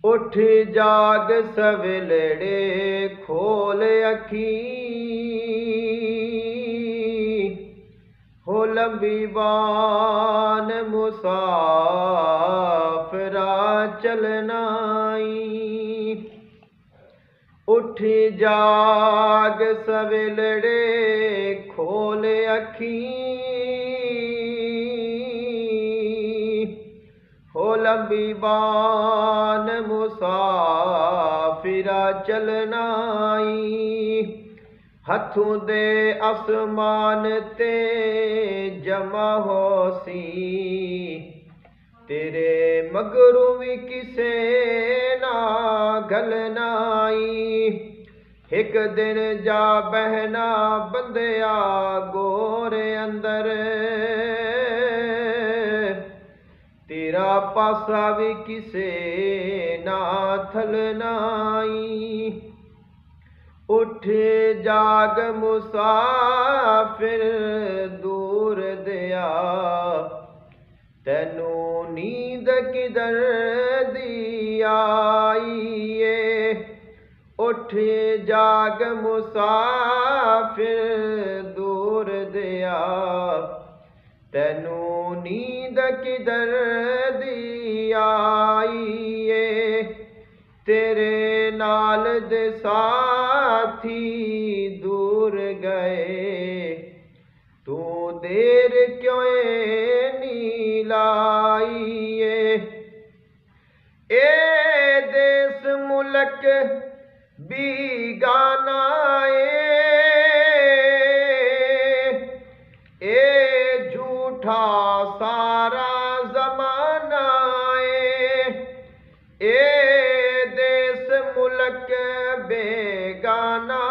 उठ जाग सवेलड़े खोल अखी, हो लंबी बान मुसाफिरा चलनाई। उठ जाग सवेलड़े खोल अखी, हो लंबी बान मुसाफिरा चलनाई। हथों दे आसमान ते जमा होसी, तेरे मगरू भी किसे ना गलनाई। एक दिन जा बहना बंदिया गोरे अंदर, तेरा पासा भी किसे ना थलनाई। उठ जाग मुसाफिर दूर दिया, तैनू नींद किधर दी आईए। उठ जाग मुसाफिर दूर दिया, तैनू नींद किधर दी आईए। तेरे नाल दे साथी दूर गए, तू देर क्यों नी लाईए। ए देश मुल्क बीगाना ए झूठा सारा जमाना ए देश मुल्क बेगाना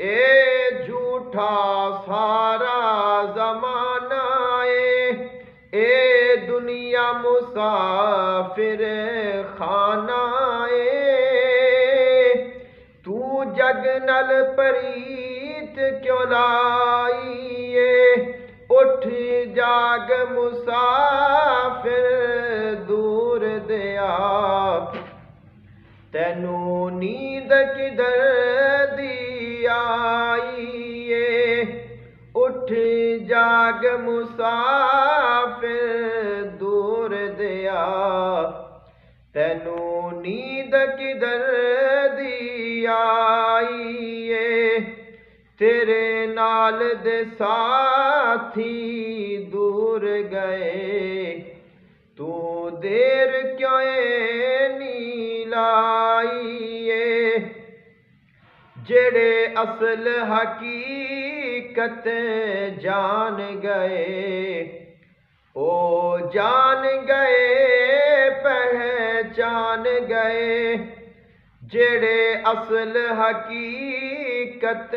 ए झूठा सारा जमाना ए दुनिया मुसाफिर खाना तू जग नल प्रीत क्यों लाईए। उठ जाग मुसाफिर दूर दिया, तैनू नींद किधर दी आईए। उठ जाग मुसाफिर दूर दिया, तैनू नींद किधर दी आईए। तेरे नाल दे साथी दूर गए, तू देर क्यों नी लाईए। जेड़े असल हकीकत जान गए, ओ जान गए पहचान गए। जेड़े असल हकीकत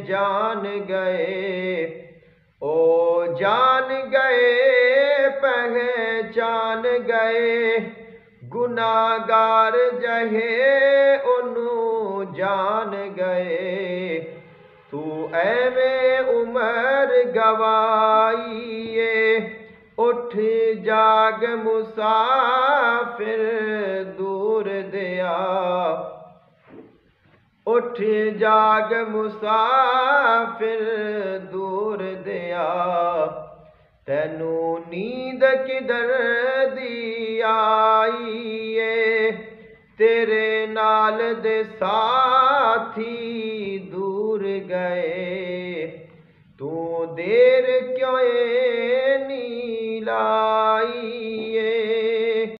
जान गए, ओ जान गए पहचान गए। गुनाहगार जहे ओनू जान गए, तू एवें उमर गवाईए। उठ जाग मुसाफिर दूर दिया, उठ जाग मुसाफिर दूर दिया, तैनू नींद किधर दी आईए। तेरे नाल दे साथी दूर गए, तू देर क्यों नी लाई।